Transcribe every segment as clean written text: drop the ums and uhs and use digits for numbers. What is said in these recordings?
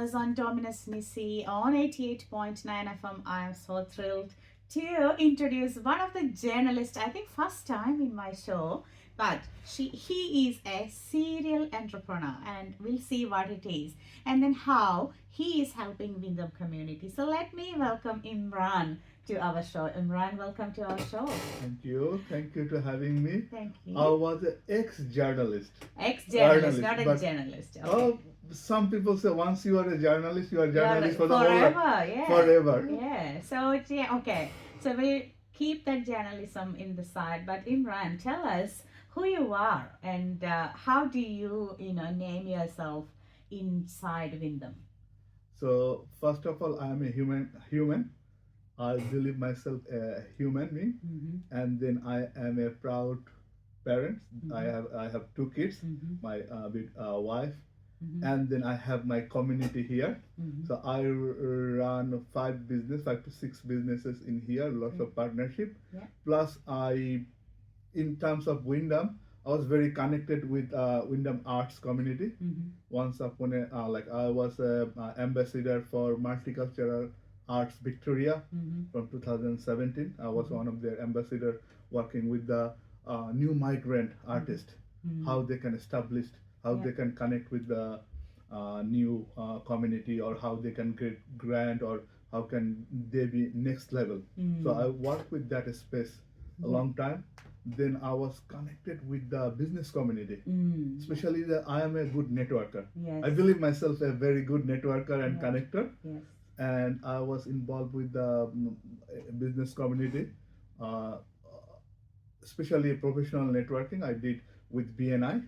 us on Dominus Missy on 88.9 FM. I am so thrilled to introduce one of the journalists, I think first time in my show, but he is a serial entrepreneur and we'll see what it is and then how he is helping Wyndham community. So let me welcome Imran to our show. Imran, welcome to our show. Thank you. Thank you to having me. Thank you. I was an ex-journalist. Ex-journalist, not a journalist. Okay. Oh, some people say once you are a journalist, you are a journalist for the whole forever, life. yeah. Forever. Yeah. So okay. So we'll keep that journalism in the side. But Imran, tell us who you are and how do you name yourself inside Wyndham? So first of all, I am a human. I believe myself a human being, and then I am a proud parent. I have two kids, my wife, and then I have my community here. So I run 5 to 6 businesses in here, lots of partnership. Yeah. Plus, in terms of Wyndham, I was very connected with Wyndham arts community. Once upon a I was a ambassador for multicultural arts Victoria from 2017. I was one of their ambassador working with the new migrant artists, how they can establish, how they can connect with the new community, or how they can get grant, or how can they be next level. So I worked with that space a long time. Then I was connected with the business community, especially I am a good networker. Yes. I believe myself a very good networker and connector. Yes. And I was involved with the business community, especially professional networking. I did with BNI.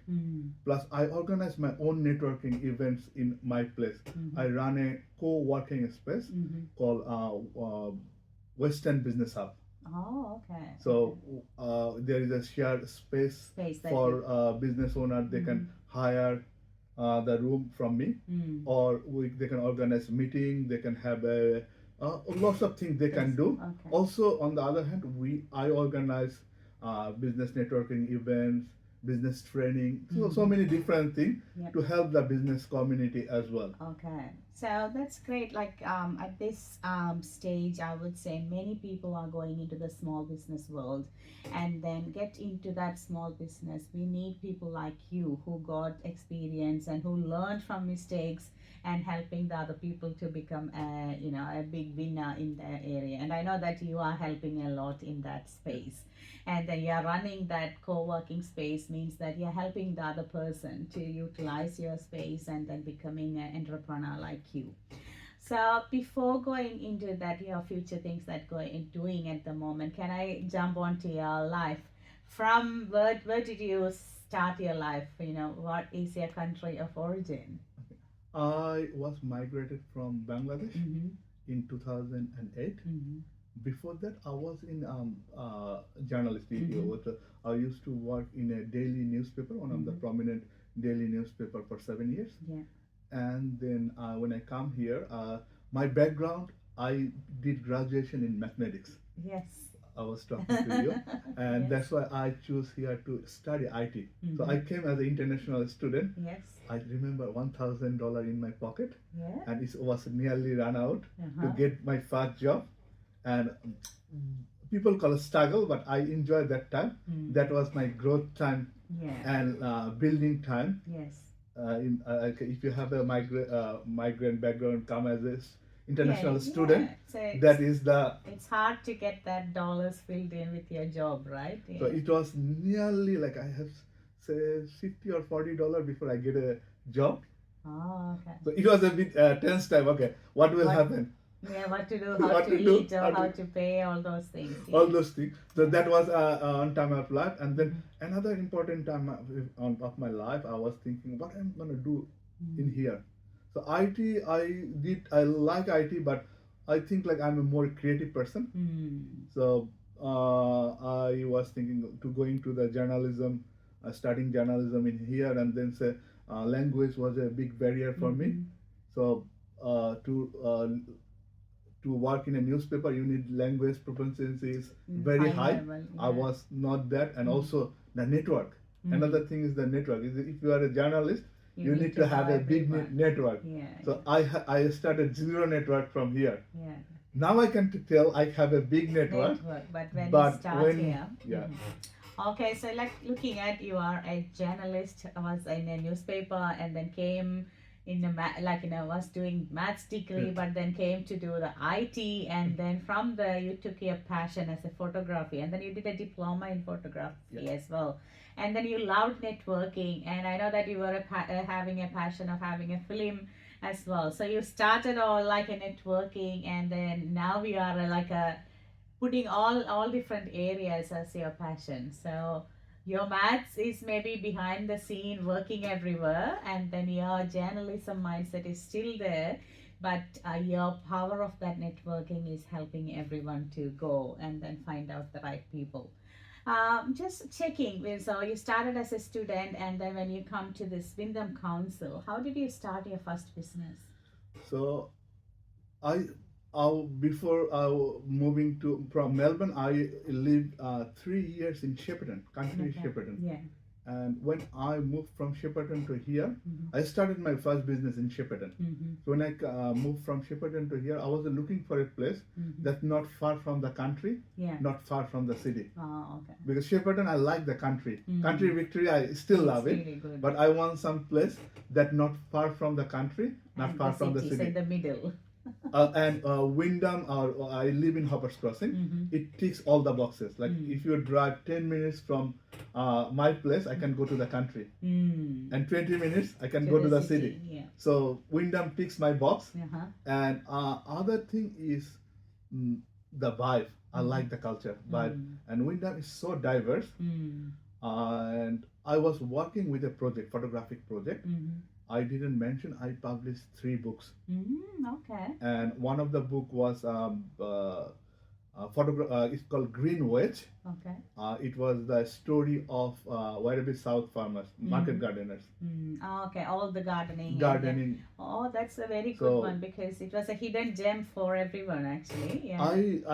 Plus, I organized my own networking events in my place. I run a co-working space called Western Business Hub. Oh, okay. So there is a shared space for business owner. They can hire the room from me, or they can organize meeting. They can have lots of things they can do. Okay. Also, on the other hand, I organize business networking events, business training, so many different things to help the business community as well. Okay, so that's great. Like at this stage, I would say many people are going into the small business world and then get into that small business. We need people like you who got experience and who learned from mistakes and helping the other people to become a big winner in their area. And I know that you are helping a lot in that space. And then you're running that co-working space means that you're helping the other person to utilize your space and then becoming an entrepreneur like you. So before going into that, your future things that doing at the moment, can I jump onto your life? From where did you start your life? What is your country of origin? I was migrated from Bangladesh in 2008. Before that, I was in journalism. I used to work in a daily newspaper, one of the prominent daily newspaper for 7 years. Yeah. And then when I come here, my background, I did graduation in mathematics. Yes. I was talking to you, and that's why I choose here to study IT. So I came as an international student. Yes. I remember $1,000 in my pocket, Yeah. and it was nearly run out to get my first job. And people call it struggle, but I enjoyed that time. That was my growth time and building time. Yes. If you have a migrant background, come as an international student, So that is the. It's hard to get that dollars filled in with your job, right? Yeah. So it was nearly like I have say $50 or $40 before I get a job. Oh, okay. So it was a bit tense time. Okay, what will happen? Yeah, what to do, how to eat, or how to pay, all those things. Yeah. All those things. So that was on time of life. And then another important time of my life, I was thinking, what I'm going to do in here. So IT, I like IT, but I think like I'm a more creative person. So I was thinking to going to the journalism, studying journalism in here, and then say language was a big barrier for me. So to work in a newspaper, you need language proficiency is very high. Level, yeah. I was not that, and also the network. Another thing is the network. If you are a journalist, you need to have know a big everyone. network. Yeah. So I started zero network from here. Yeah. Now I can tell I have a big network, But when you but start when here, yeah. okay, so like looking at you are a journalist, was in a newspaper, and then came in a like was doing maths degree, but then came to do the IT, and then from there you took your passion as a photography, and then you did a diploma in photography as well, and then you loved networking, and I know that you were having a passion of having a film as well. So you started all like a networking, and then now we are like a putting all different areas as your passion. So your maths is maybe behind the scene working everywhere, and then your journalism mindset is still there, but your power of that networking is helping everyone to go and then find out the right people. Just checking so you started as a student, and then when you come to this Wyndham Council, how did you start your first business? So I before moving to from Melbourne, I lived 3 years in Shepparton, country Okay. Shepparton. Yeah. And when I moved from Shepparton to here, Mhm. I started my first business in Shepparton. Mhm. So when I moved from Shepparton to here, I was looking for a place Mhm. that's not far from the country, Yeah. not far from the city. Oh, okay. Because Shepparton, I like the country. Mm. Country Victoria, I still love It's it. really good. But I want some place that not far from the country, not And far from the so city. in the middle. And Wyndham, or I live in Hoppers Crossing. Mhm. It ticks all the boxes. Like Mm. if you drive 10 minutes from my place, I can go to the country, Mm. and 20 minutes I can go to the city. Yeah. So Wyndham ticks my box. Uh-huh. And other thing is the vibe. I like the culture vibe, and Wyndham is so diverse. Mm. And I was working with a project, photographic project. Mhm. I didn't mention I published 3 books, Okay. and one of the book was it's called Green Wedge. Okay. It was the story of Werribee South farmers, market gardeners, Okay. All the gardening. And gardening. oh, that's a very good So- one, because it was a hidden gem for everyone actually. Yeah.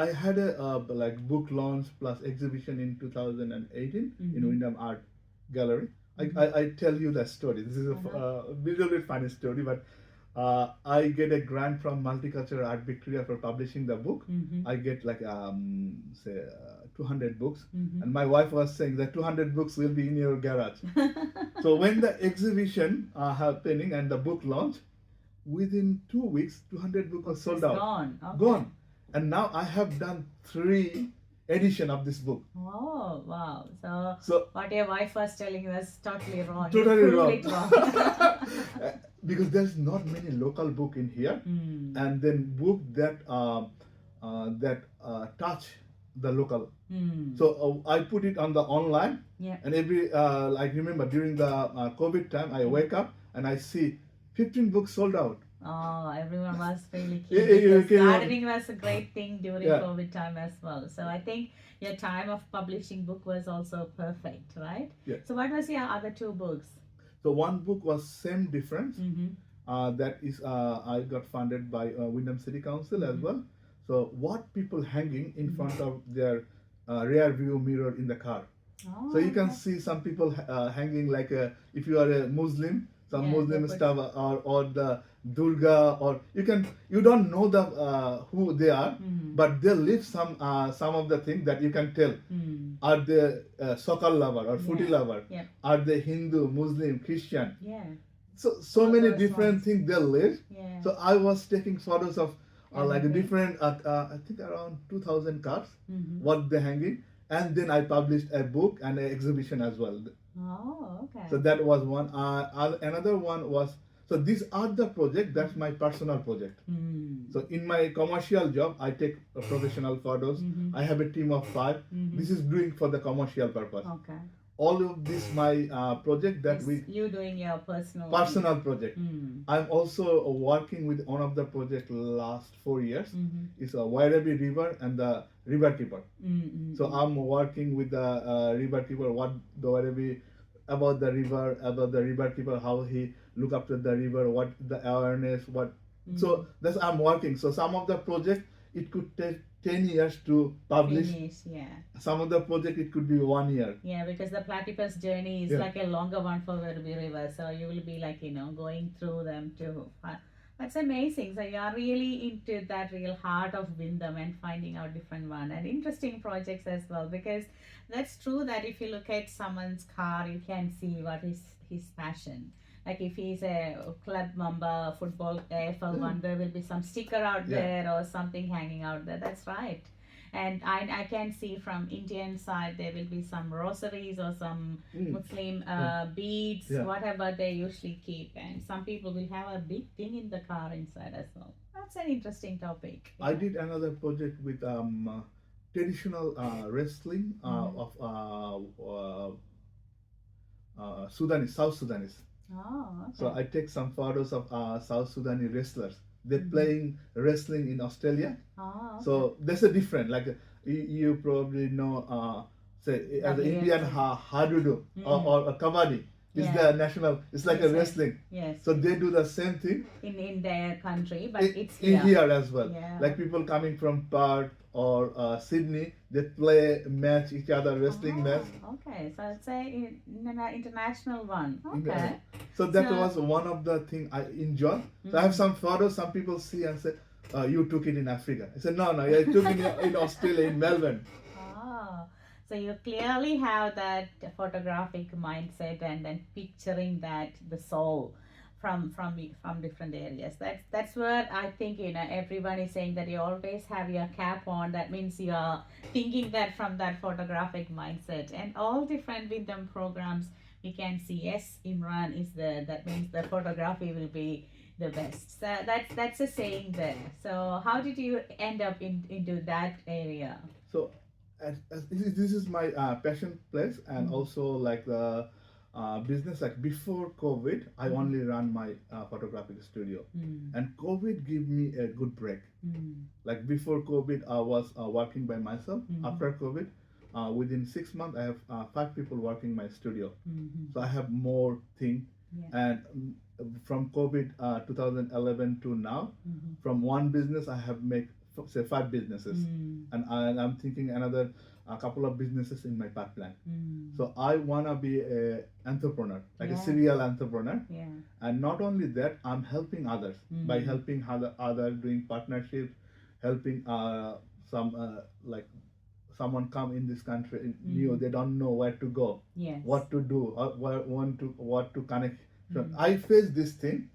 I had a like book launch plus exhibition in 2018 in Wyndham Art Gallery. I tell you the story. This is a little bit funny story, but I get a grant from Multicultural Art Victoria for publishing the book. I get like say 200 books, and my wife was saying that 200 books will be in your garage. So when the exhibition happening and the book launch, within 2 weeks, 200 books was sold out. Gone. Okay. Gone. And now I have done 3 edition of this book. Oh wow! So What your wife was telling you was totally wrong. Totally You wrong. proved it wrong. because there's not many local book in here, and then book that touch the local. So I put it on the online, Yeah. and every I remember during the COVID time, I wake up and I see 15 books sold out. Oh, everyone was really Yeah, keen, yeah, because okay, yeah. gardening was a great thing during Yeah. COVID time as well. So I think your time of publishing book was also perfect, right? Yeah. So what was your other 2 books? So one book was Same Difference. Mm-hmm. That is I got funded by Wyndham City Council as well. So what people hanging in front of their rear view mirror in the car. Oh, So you can okay. see some people hanging like if you are a Muslim, some Yeah, Muslim they put- stuff, or the Durga, or you don't know the who they are, but they live some of the things that you can tell. Are they soccer lover or footy Yeah. lover? Yep. Are they Hindu, Muslim, Christian? Yeah. So All many those different ones. things they live. Yeah. So I was taking photos of like Everything. different, I think around 2,000 cars, Mhm. what they're hanging. And then I published a book and an exhibition as well. Oh, okay. So that was one. Another one was, so these are the project, that's my personal project. So in my commercial job, I take professional photos. I have a team of 5. This is doing for the commercial purpose. Okay. All of this my project that Yes, we you doing your personal project. I'm also working with one of the project last 4 years. It's a Wyndham River and the river keeper. So I'm working with the river keeper, what the Wyndham about the river keeper, how he look after the river, what the awareness, what. So that's I'm working. So some of the project it could take 10 years to publish. Finish, yeah. Some of the project it could be 1 year. Yeah, because the platypus journey is Yeah. like a longer one for Werribee River, so you will be like going through them too. That's amazing. So you are really into that real heart of Wyndham and finding out different one and interesting projects as well. Because that's true that if you look at someone's car, you can see what is his passion. Like if he's a club member, football AFL1, there will be some sticker out Yeah. there or something hanging out there. That's right. And I can see from Indian side there will be some rosaries or some Muslim beads, Yeah. whatever they usually keep, and some people will have a big thing in the car inside as well. That's an interesting topic. I did another project with traditional wrestling of Sudanese, South Sudanese. Oh, okay. So I take some photos of South Sudanese wrestlers. They're playing wrestling in Australia. Oh, okay. So there's a different, like you probably know, say as an WFC. Indian hadudu or a kabaddi. It's Yeah. the national. It's like a Yes, yes. wrestling. Yes. So they do the same thing in their country, but it's in here. here as well. Yeah. Like people coming from Perth or Sydney, they play match each other wrestling match. Okay, so it's a international one. Okay. Yeah. So that So- was one of the thing I enjoy. So I have some photos. Some people see and say, "You took it in Africa." I said, "No, I took it in Australia, in Melbourne." Oh, so you clearly have that photographic mindset and then picturing that the soul from different areas. That's what I think. Everyone is saying that you always have your cap on. That means you are thinking that from that photographic mindset and all different Wyndham programs. We can see yes, Imran is there. That means the photography will be the best. So that's a saying there. So how did you end up into that area? So as this is my passion place, and also like the business. Like before COVID, I only ran my photographic studio, and COVID gave me a good break. Like before COVID, I was working by myself. After COVID, within 6 months, I have 5 people working my studio. So I have more thing, and from COVID 2011 to now, from one business I have made say 5 businesses, and I'm thinking another a couple of businesses in my pipeline. So I wanna be a entrepreneur, like a serial entrepreneur. Yeah. And not only that, I'm helping others by helping other doing partnerships, helping some like someone come in this country new, they don't know where to go, Yes. what to do, what to connect. So I face this thing.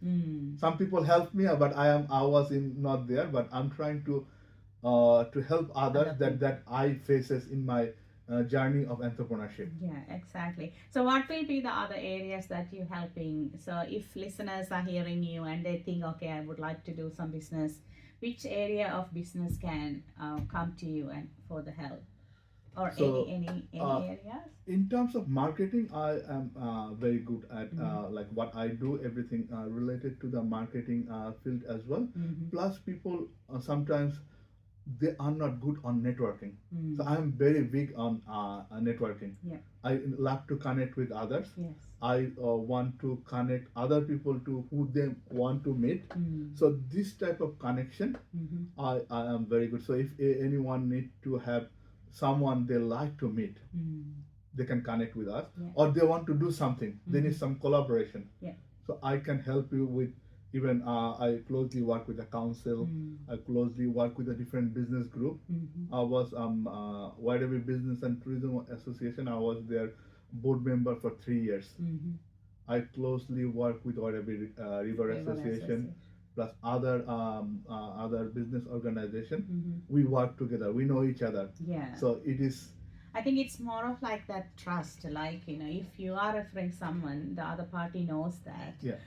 Some people help me, but I was not there, but I'm trying to help others that I faces in my journey of entrepreneurship. Yeah, exactly. So what will be the other areas that you're helping? So if listeners are hearing you and they think, okay, I would like to do some business, which area of business can come to you and for the help? Or So, any areas? In terms of marketing, I am very good at like what I do, everything related to the marketing field as well. Plus, people sometimes they are not good on networking. So I am very big on networking. Yeah. I love to connect with others. Yes. I want to connect other people to who they want to meet. So this type of connection, I am very good. So if anyone need to have someone they like to meet, they can connect with us. Yeah. Or they want to do something, they need some collaboration. Yeah. So I can help you with even I closely work with the council. I closely work with a different business group. I was Wyndham Business and Tourism Association. I was their board member for 3 years. I closely work with Wyndham River Association plus other business organization. We work together. We know each other. Yeah. So it is. I think it's more of like that trust. Like, if you are referring someone, the other party knows that. Yeah.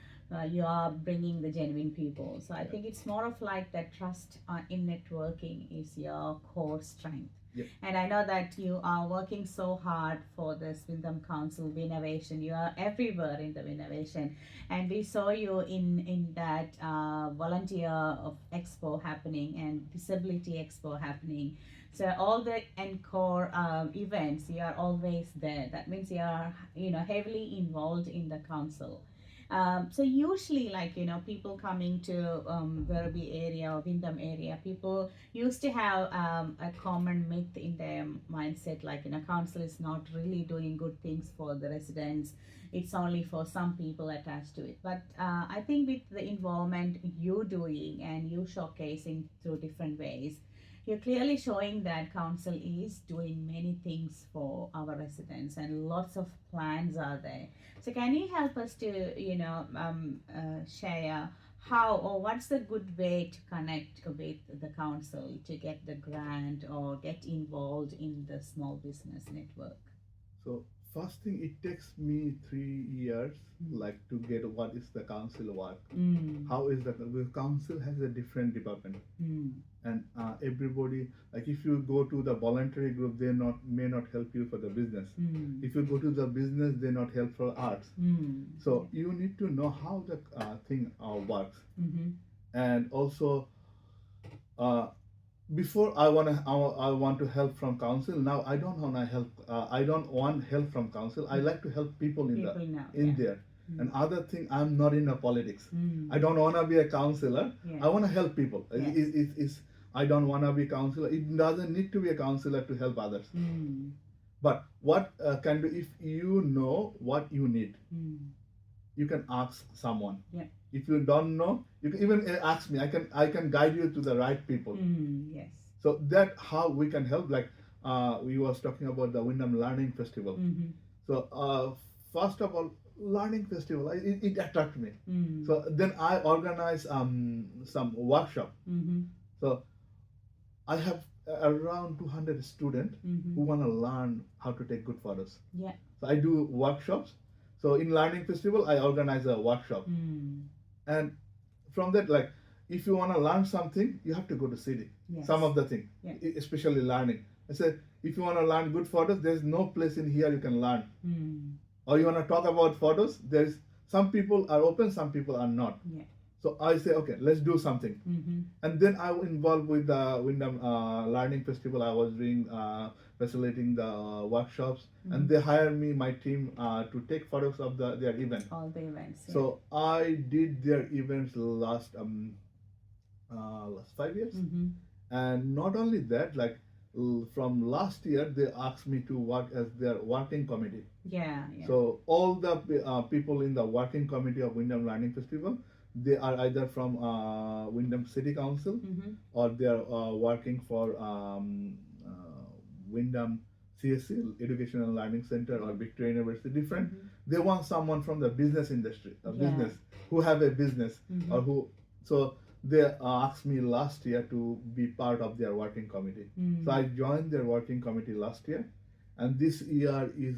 You are bringing the genuine people. So I think it's more of like that trust in networking is your core strength. Yeah. And I know that you are working so hard for this Wyndham Council Winnovation. You are everywhere in the Winnovation. And we saw you in that volunteer of expo happening and disability expo happening. So all the encore events, you are always there. That means you are, heavily involved in the council. So usually, like, people coming to Werribee area or Wyndham area, people used to have a common myth in their mindset, like, council is not really doing good things for the residents. It's only for some people attached to it. But I think with the involvement you doing and you showcasing through different ways, you're clearly showing that council is doing many things for our residents and lots of plans are there. So can you help us to, share how or what's the good way to connect with the council to get the grant or get involved in the small business network? So first thing, it takes me 3 years, like to get what is the council work. How is the council has a different department, and everybody, like if you go to the voluntary group, they not may not help you for the business. If you go to the business, they not help for arts. So you need to know how the thing works, and also. Before I want to help from council. Now I don't want to help. I don't want help from council. I like to help people in People now, there. And other thing, I'm not in a politics. I don't want to be a councillor. Yeah. I want to help people. Yes. I don't want to be a councillor. It doesn't need to be a councillor to help others. But what can be, if you know what you need, you can ask someone. Yeah. If you don't know, you can even ask me. I can guide you to the right people. Yes. So that how we can help. Like we was talking about the Wyndham Learning Festival. So first of all, learning festival, it attracted me. So then I organize some workshop. So I have around 200 students who want to learn how to take good photos. Yeah. So I do workshops. So in learning festival, I organize a workshop, and from that, like if you want to learn something, you have to go to city. Yes. Some of the thing, Yeah. especially learning. I said, if you want to learn good photos, there's no place in here you can learn. Or you want to talk about photos, there's some people are open, some people are not. Yeah. So I say, okay, let's do something. And then I was involved with the Wyndham Learning Festival. I was doing facilitating the workshops, and they hired me, my team, to take photos of their event. All the events. Yeah. So I did their events last 5 years, and not only that, like from last year, they asked me to work as their working committee. Yeah. Yeah. So all the people in the working committee of Wyndham Learning Festival, they are either from Wyndham City Council, or they are working for Wyndham CSC, Education and Learning Center, or Victoria University. Different. They want someone from the business industry, business who have a business, or who. So they asked me last year to be part of their working committee. So I joined their working committee last year, and this year is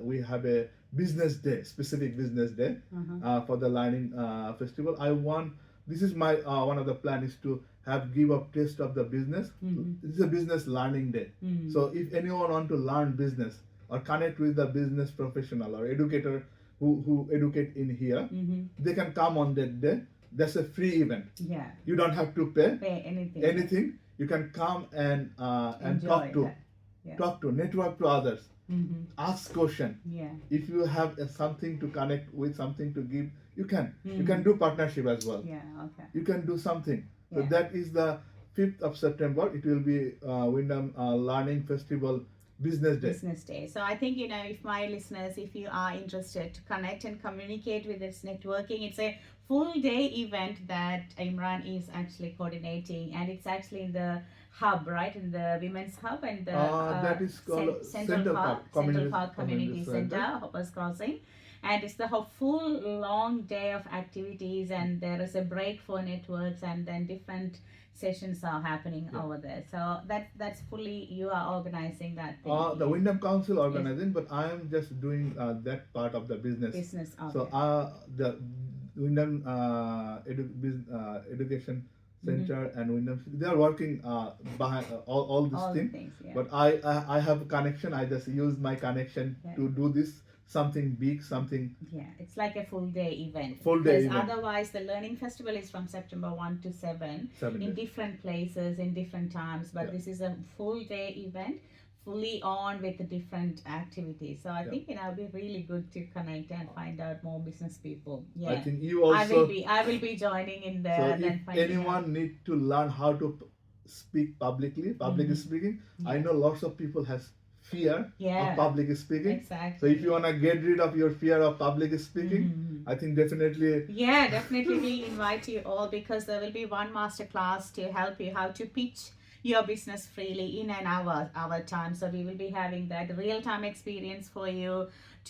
we have a business day, specific business day for the learning festival. This is my one of the plan is to give a taste of the business. This is a business learning day. So if anyone want to learn business or connect with the business professional or educator who educate in here, they can come on that day. That's a free event. Yeah. You don't have to pay anything. Anything. You can come and talk to. Yeah. Talk to, network to others, ask question. Yeah. If you have something to connect with, something to give, you can. You can do partnership as well. Yeah. Okay. You can do something. So Yeah. that is the 5th of September. It will be Wyndham Learning Festival Business Day. Business Day. So I think, if my listeners, if you are interested to connect and communicate with this networking, it's a full day event that Imran is actually coordinating, and it's actually in the hub, right? In the women's hub and the that is called Central Park Community Center, Hoppers Crossing. And it's the full long day of activities, and there is a break for networks, and then different sessions are happening over there. So that's fully you are organizing that thing. The Wyndham Council organizing, but I am just doing that part of the business. Business. Okay. So the Wyndham Education Center and Wyndham, they are working behind all these things. Yeah. But I have a connection. I just use my connection to do this something big, something. Yeah, it's like a full day event. Full day because event. Otherwise, the learning festival is from September 1 to 7 7 in days. different places in different times. But this is a full day event fully on with the different activities. So I Yeah. think it'll be really good to connect and find out more business people. I Yeah. think you also. I will be joining in So there and if then finding out. anyone need to learn how to speak publicly, public Mhm. speaking, I Yeah. know lots of people has fear Yeah. of public speaking. Exactly. So if you wanna get rid of your fear of public speaking, Mhm. I think definitely. Yeah, definitely we invite you all because there will be one master class to help you how to pitch your business freely in an hour time. So we will be having that real time experience for you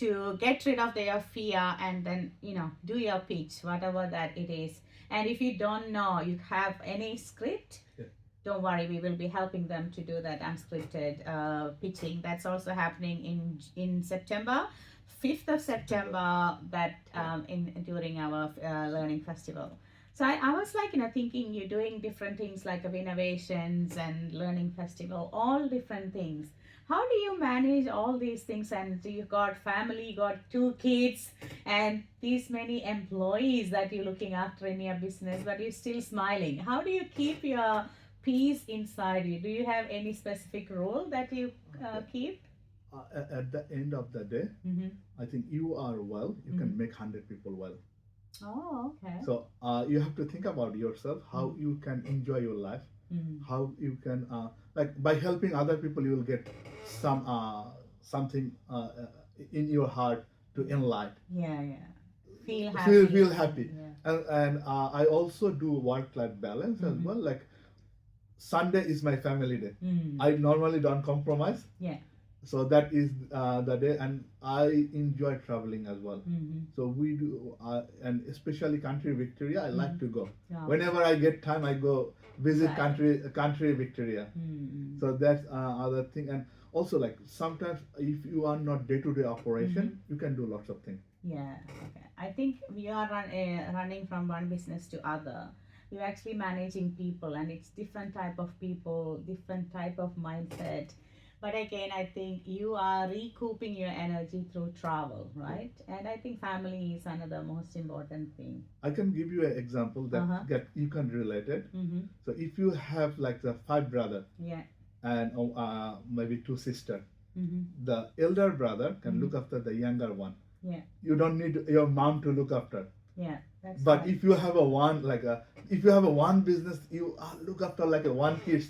to get rid of their fear and then do your pitch, whatever that it is. And if you don't know you have any script, Yeah. don't worry, we will be helping them to do that unscripted pitching. That's also happening in September, 5th of September, that in during our learning festival. So I was like thinking you're doing different things like of innovations and learning festival, all different things. How do you manage all these things? And you got family, you got 2 kids, and these many employees that you're looking after in your business, but you're still smiling. How do you keep your peace inside you? Do you have any specific rule that you keep? At the end of the day, Mm-hmm. I think you are well. You can make 100 people well. Oh, okay. So you have to think about yourself, how you can enjoy your life, Mm-hmm. how you can like by helping other people, you will get something in your heart to enlighten. Yeah, yeah. Feel happy. Feel happy. Yeah. And I also do work-life balance as well. Like Sunday is my family day. I normally don't compromise. Yeah. So that is the day, and I enjoy traveling as well. So we do, and especially country Victoria, I like to go. Yeah. Whenever I get time, I go visit Right. country Victoria. So that's other thing. And also, like sometimes if you are not day-to-day operation, you can do lots of things. Yeah. Okay. I think we are running from one business to other. We're actually managing people, and it's different type of people, different type of mindset. But again, I think you are recouping your energy through travel, right? And I think family is another most important thing. I can give you an example that that you can relate it. Mm-hmm. So if you have like the 5 brother Yeah. and maybe 2 sister, Mm-hmm. the elder brother can look after the younger one. Yeah. You don't need your mom to look after. Yeah. That's But right. if you have if you have a one business, you look after like a one kids,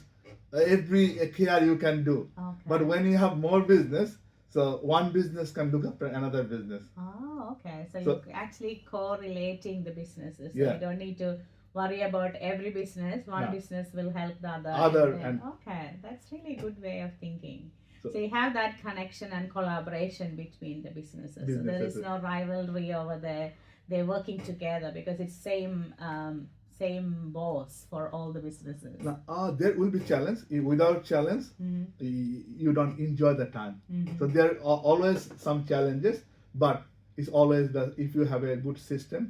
every care you can do. Okay. But when you have more business, so one business can look after another business. Oh, okay. So, So- you're actually correlating the businesses. So Yeah. you don't need to worry about every business. One No. business will help the other. Other then- and- okay, that's really a good way of thinking. So- So you have that connection and collaboration between the businesses. So there is Businesses. no rivalry over there. They're working together because it's same boss for all the businesses. Now, there will be challenge. Without challenge, you don't enjoy the time. So there are always some challenges, but it's always if you have a good system,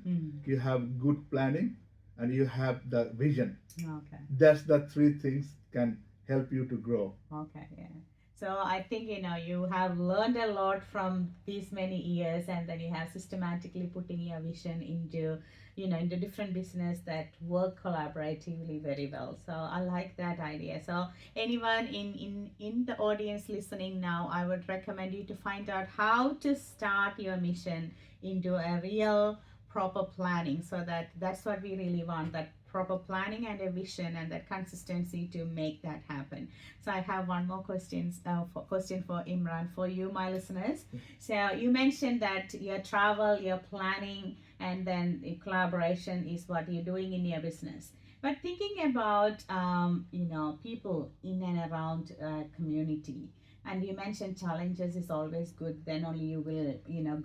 you have good planning, and you have the vision. Okay. That's the 3 things can help you to grow. Okay, yeah. So I think you have learned a lot from these many years, and then you have systematically putting your vision into into different business that work collaboratively very well. So I like that idea. So anyone in the audience listening now, I would recommend you to find out how to start your mission into a real proper planning. So that's what we really want, that proper planning and a vision and that consistency to make that happen. So I have one more question for Imran, for you, my listeners. So you mentioned that your travel, your planning, and then the collaboration is what you're doing in your business. But thinking about people in and around community, and you mentioned challenges is always good. Then only you will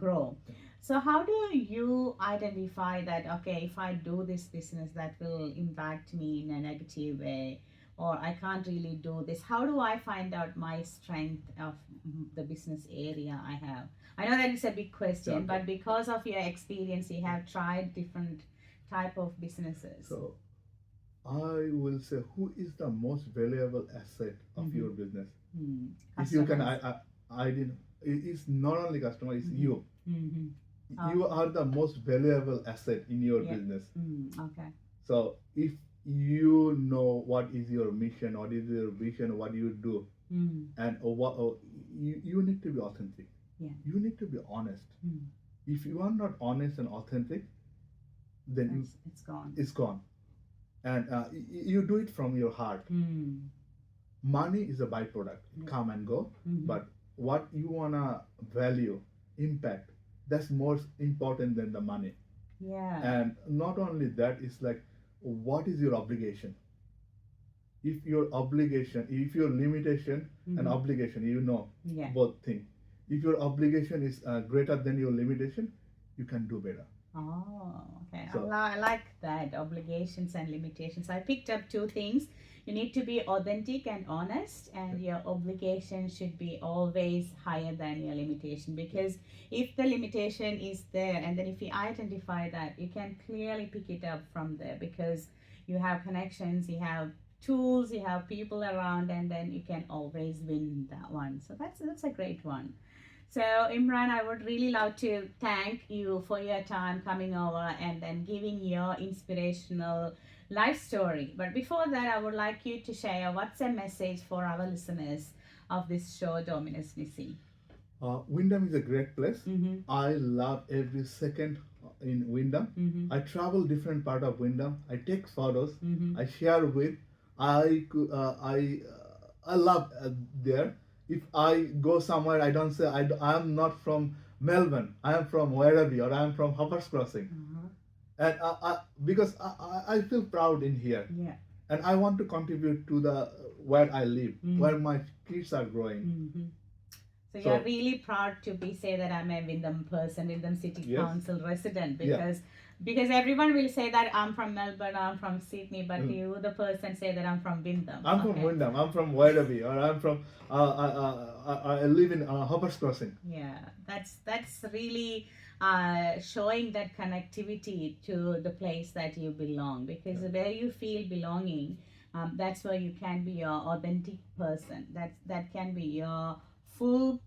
grow. So how do you identify that, okay, if I do this business that will impact me in a negative way, or I can't really do this? How do I find out my strength of the business area I have? I know that it's a big question, Yeah. but because of your experience, you have tried different type of businesses. So I will say, who is the most valuable asset of your business? If you can, I didn't. It's not only customer, it's you. Mm-hmm. You are the most valuable asset in your Yeah. business. Okay. So if you know what what is your mission, what is your vision, what you do, Mm. and you need to be authentic. Yeah. You need to be honest. Mm. If you are not honest and authentic, then It's gone. it's gone. And you do it from your heart. Mm. Money is a byproduct, Yeah. come and go. Mhm. But what you wanna value, impact, that's more important than the money. Yeah. And not only that, it's like, what is your obligation? If your obligation, if your limitation and Mhm. obligation, Yeah. both things. If your obligation is greater than your limitation, you can do better. Oh, okay. So- I like that, obligations and limitations. I picked up two things. You need to be authentic and honest, and your obligation should be always higher than your limitation. Because if the limitation is there, and then if you identify that, you can clearly pick it up from there, because you have connections, you have tools, you have people around, and then you can always win that one. So that's a great one. So, Imran, I would really love to thank you for your time coming over and then giving your inspirational life story. But before that, I would like you to share what's a message for our listeners of this show, Dominus Nisi. Wyndham is a great place. Mm-hmm. I love every second in Wyndham. Mm-hmm. I travel different part of Wyndham. I take photos. Mm-hmm. I share with. I love there. If I go somewhere, I don't say I am not from Melbourne. I am from Werribee or I am from Hoppers Crossing, Uh-huh. and because I feel proud in here, Yeah. and I want to contribute to the where I live, Mm. where my kids are growing. Mm-hmm. So So- you're really proud to say that I'm a Wyndham person, Wyndham City Yes. Council resident, Yeah. because everyone will say that I'm from Melbourne, I'm from Sydney, but Mm. you, the person, say that I'm from Wyndham. I'm from Okay. Wyndham. I'm from Werribee, or I'm from. I live in Hoppers Crossing. Yeah, that's really showing that connectivity to the place that you belong, because where you feel belonging, that's where you can be your authentic person. That can be your full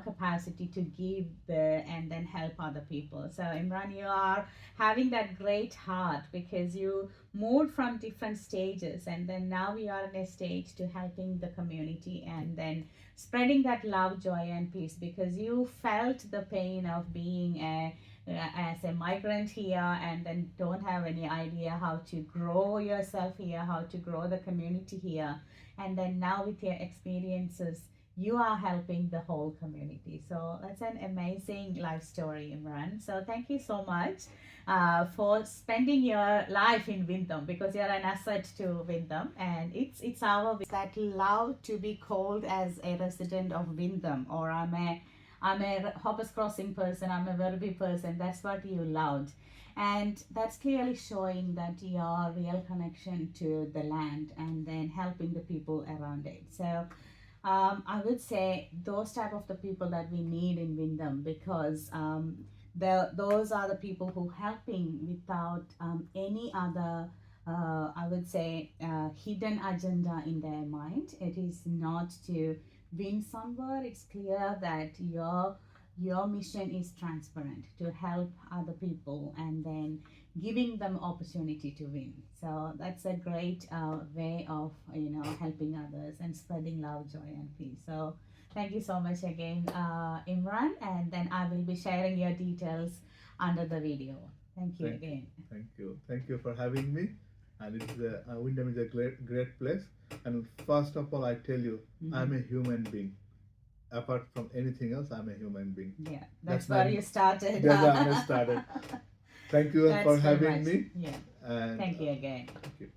capacity to give there and then help other people. So, Imran, you are having that great heart, because you moved from different stages, and then now we are in a stage to helping the community and then spreading that love, joy, and peace, because you felt the pain of being as a migrant here, and then don't have any idea how to grow yourself here, how to grow the community here, and then now with your experiences, you are helping the whole community. So that's an amazing life story, Imran. So thank you so much for spending your life in Wyndham, because you're an asset to Wyndham, and it's our that love to be called as a resident of Wyndham, or I'm a Hoppers Crossing person, I'm a Werribee person. That's what you loved. And that's clearly showing that your real connection to the land and then helping the people around it. So I would say those type of the people that we need in Wyndham, because those are the people who helping without any other I would say hidden agenda in their mind. It is not to win somewhere. It's clear that your mission is transparent, to help other people and then giving them opportunity to win. So that's a great way of helping others and spreading love, joy, and peace. So thank you so much again, Imran, and then I will be sharing your details under the video. Thank you again. Thank you for having me. And Wyndham is a great place. And first of all, I tell you, I'm a human being. Apart from anything else, I'm a human being. Yeah, that's my- where you started. That's where I started. Thank you That's for very having much. me. Yeah, And thank you again. thank you.